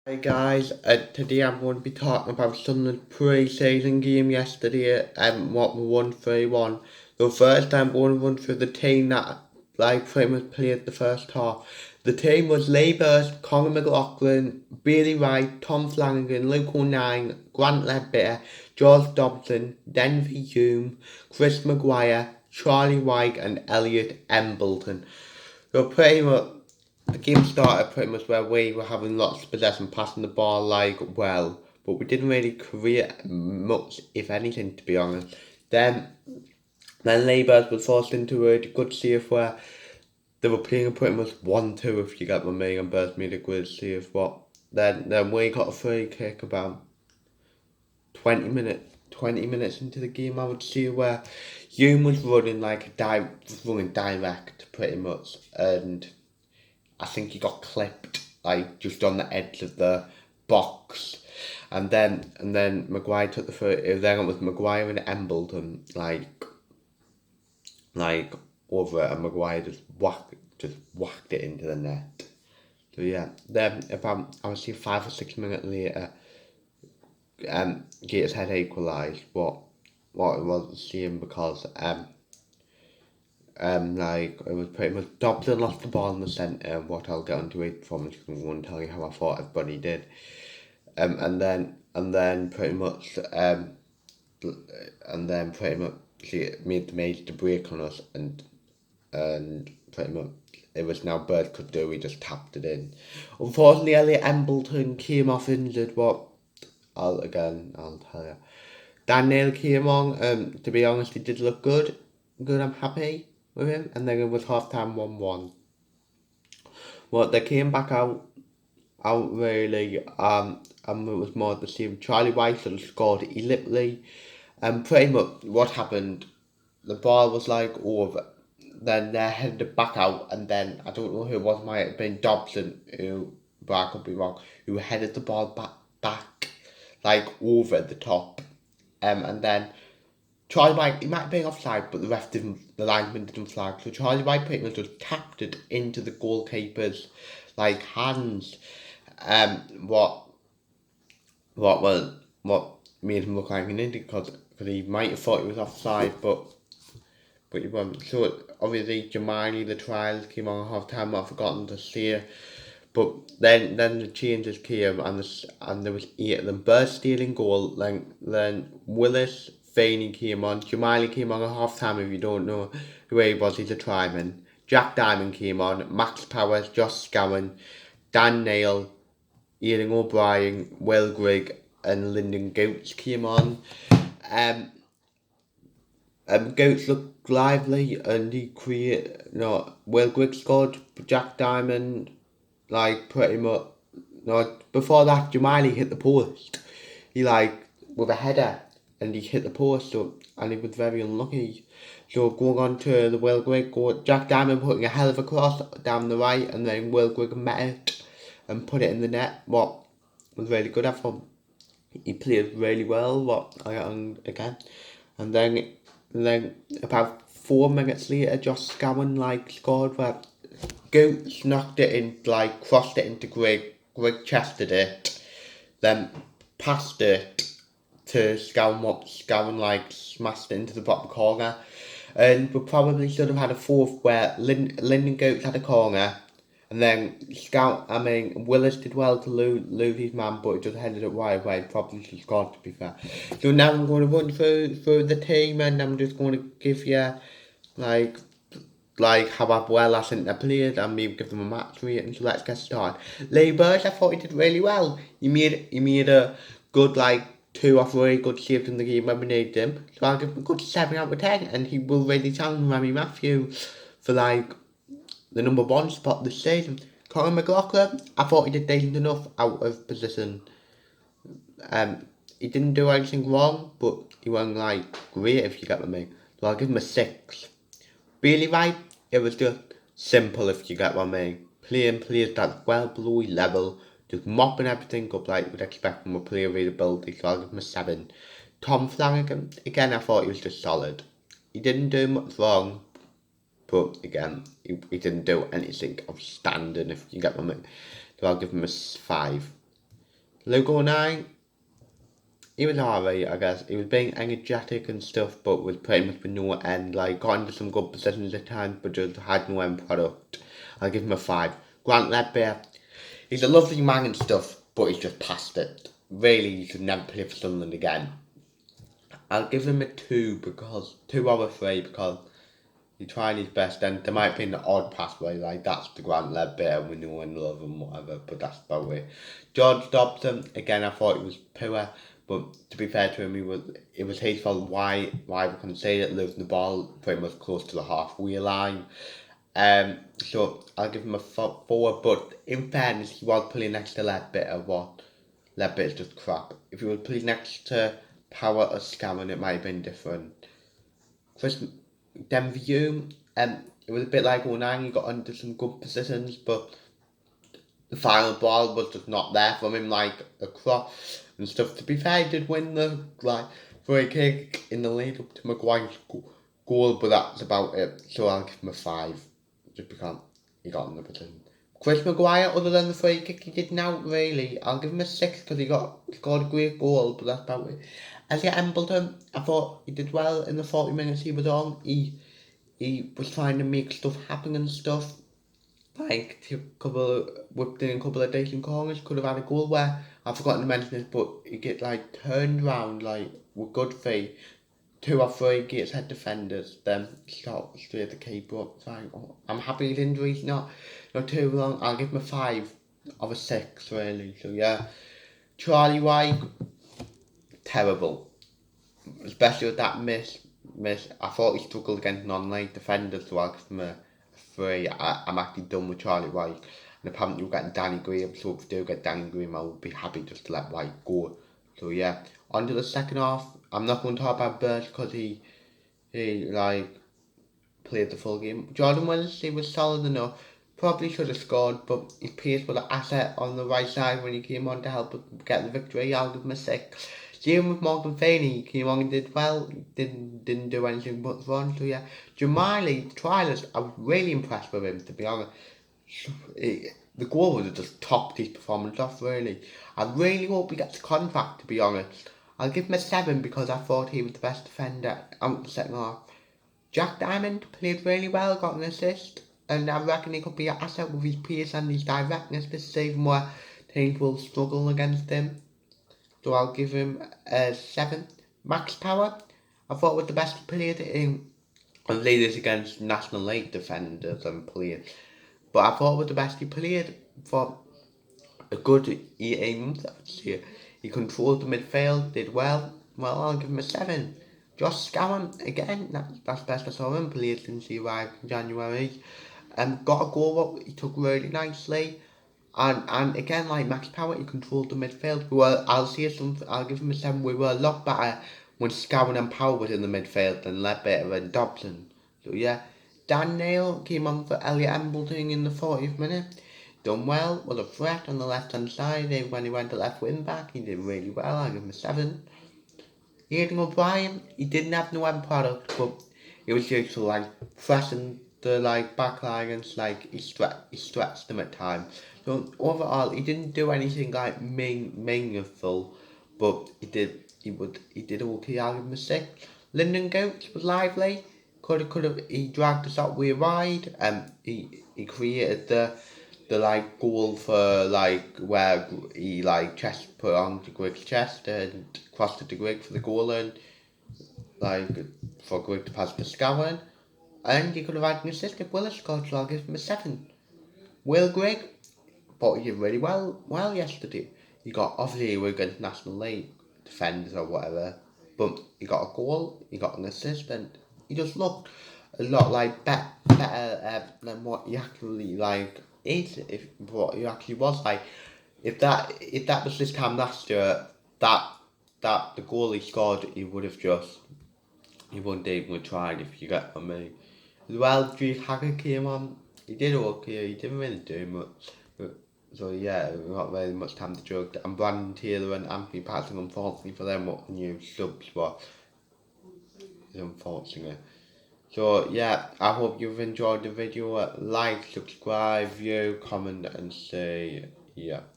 Hi guys, today I'm going to be talking about Sunderland's pre-season game yesterday and what we won 3-1. So first I'm going to run through the team that pretty much played the first half. The team was Lee Burst, Conor McLaughlin, Bailey Wright, Tom Flanagan, Luke O'Neill, Grant Ledbetter, George Dobson, Denver Hume, Chris Maguire, Charlie White and Elliot Embleton. So pretty much the game started pretty much where we were having lots of possession, passing the ball well, but we didn't really create much, if anything, to be honest. Then, then Labour was forced into a good save where they were playing pretty much 1-2, if you get my meaning, and Burst made a good save. But then we got a free kick about 20 minutes into the game, I would say, where Hume was running running direct pretty much, and I think he got clipped just on the edge of the box, and then Maguire took the first. Then it was Maguire and Embleton like over it, and Maguire just whacked it into the net. So yeah, then about I would say 5 or 6 minutes later, Gateshead equalised. What it was the same because it was pretty much Dobson lost the ball in the centre, what I'll get onto it from, just going to tell you how I thought everybody did. And then pretty much she made the break on us, and pretty much it was now Bird could do, we just tapped it in. Unfortunately Elliot Embleton came off injured, but I'll tell you. Dan Neil came on, to be honest he did look good, I'm happy with him, and then it was half time 1-1. Well, they came back out really, and it was more the same. Charlie White sort of scored elliptically, and pretty much what happened, the ball was over, then they headed it back out, and then I don't know who it was, might have been Dobson, but I could be wrong, who headed the ball back over the top, and then Charlie White, he might have been offside, but the linesman didn't flag. So Charlie White pretty much just tapped it into the goalkeeper's hands. What made him look like an idiot because he might have thought he was offside, but he wasn't. So obviously Jamali, the trials came on half time. I've forgotten to say, but then the changes came, and there was 8 of them. Burr stealing goal. Then Willis Faney came on. Jamali came on at half time. If you don't know who he was, he's a tryman. Jack Diamond came on. Max Powers, Josh Scowen, Dan Neil, Ian O'Brien, Will Grigg, and Lyndon Goats came on. Goats looked lively, and Will Grigg scored. Jack Diamond, pretty much. No, before that, Jamali hit the post. He with a header, and he hit the post, and he was very unlucky. So going on to the Will Grigg goal, Jack Diamond putting a hell of a cross down the right, and then Will Grigg met it and put it in the net. What was really good. I thought he played really well. Again, and then about 4 minutes later, Josh Scowen scored where Goats knocked it in, crossed it into Grigg. Grigg chested it, then passed it to Scowen. Scowen smashed it into the bottom corner, and we probably should have had a fourth where Lyndon Goats had a corner, and then Willis did well to lose his man, but he just headed it wide away. Probably should have scored, to be fair. So now I'm going to run through the team, and I'm just going to give you how well I think they played, and maybe give them a match rating. So let's get started. Lee Burge, I thought he did really well. He made a good 2 or 3 good saves in the game when we needed him. So I'll give him a good 7 out of 10, and he will really challenge Remy Matthew for the number 1 spot this season. Conor McLaughlin, I thought he did decent enough out of position. He didn't do anything wrong, but he wasn't great, if you get what I mean. So I'll give him a 6. Bailey Wright, it was just simple, if you get what I mean. Playing players that's well below his level, just mopping everything up like you'd expect from a player of his ability, so I'll give him a 7. Tom Flanagan, again, I thought he was just solid. He didn't do much wrong, but again, he didn't do anything outstanding, if you get what I mean. So I'll give him a 5. Logo 9, he was alright, I guess. He was being energetic and stuff, but was pretty much with no end. Like, got into some good positions at times, but just had no end product. I'll give him a 5. Grant Ledbetter, he's a lovely man and stuff, but he's just past it. Really, he should never play for Sunderland again. I'll give him a 2 because 2 out of 3 because he tried his best, and there might be an odd pass where like that's the Grant Ledbetter we know and love and whatever, but that's about it. George Dobson, again I thought he was poor, but to be fair to him, it was his fault why we conceded losing the ball pretty much close to the halfway line. So I'll give him a 4, but in fairness, he was playing next to Ledbetter. What Ledbetter's just crap. If he was playing next to Power or Scammon, it might have been different. Chris Denview, it was a bit like 09, he got into some good positions, but the final ball was just not there from him, like a cross and stuff. To be fair, he did win the free kick in the lead up to Maguire's goal, but that's about it. So I'll give him a 5, just because he got in the position. Chris Maguire, other than the free kick he didn't out really, I'll give him a 6 because he scored a great goal, but that's about it. Elliot Embleton, I thought he did well in the 40 minutes he was on. He was trying to make stuff happen and stuff. Like, whipped in a couple of decent corners, could have had a goal where, I've forgotten to mention this, but he get like turned round, like, with good faith. 2 or 3 Gasthead defenders, then shot straight the keeper up. Like, I'm happy his injury's not too long. I'll give him a 5 of a 6, really. So yeah, Charlie White, terrible, especially with that miss. I thought he struggled against non-league defenders, so I'll give him a 3. I'm actually done with Charlie White, and apparently we're getting Danny Graham, so if we do get Danny Graham, I would be happy just to let White go. So yeah, on to the second half. I'm not going to talk about Birch because he like played the full game. Jordan Willis, he was solid enough. Probably should have scored, but his pace was an asset on the right side when he came on to help us get the victory. I'll give him a 6. Same with Morgan Feeney, he came on and did well. Didn't do anything but run. So yeah, Jamali, the trialist, I was really impressed with him, to be honest. The goal was just topped his performance off, really. I really hope he gets a contract, to be honest. I'll give him a 7 because I thought he was the best defender out the second half. Jack Diamond played really well, got an assist, and I reckon he could be an asset with his pace and his directness this season where teams will struggle against him. So I'll give him a 7. Max Power, I thought was the best he played in leaders against National League defenders and players. But I thought was the best he played for a good 8 months, I would say. He controlled the midfield, did well. Well, I'll give him a 7. Josh Scammon, again, that's best I saw him play since he arrived in January. Got a goal up, he took really nicely. And again, like Max Power, he controlled the midfield. I'll give him a 7. We were a lot better when Scammon and Power was in the midfield than Ledbetter and Dobson. So yeah, Dan Neil came on for Elliot Embleton in the 40th minute. Done well, was a threat on the left hand side. When he went to left wing back, he did really well. I'll give him a 7. Aidan O'Brien, he didn't have no end product, but he was used to like pressing the back line and he stretched them at times. So overall, he didn't do anything like meaningful, but he did okay. I'll give him a 6. Lyndon Goats was lively. He dragged us up way wide. He created the goal for where he chest put on to Grig's chest and crossed it to Grig for the goal, and for Grig to pass to Scowen, and he could have had an assist if Willis scored, so I'll give him a 7. Will Grig, but he did really well yesterday. He got against National League defenders or whatever, but he got a goal, he got an assist, and he just looked a lot better than what he actually is. If what he actually was if that was this time last year, that the goal he scored, he wouldn't even have tried, if you get what I mean. As well, Drew Hacker came on. He did okay. He didn't really do much. So yeah, not very much time to judge. And Brandon Taylor and Anthony Patton, unfortunately for them, what new subs were. Unfortunately. So yeah, I hope you've enjoyed the video. Like, subscribe, view, comment, and say yeah.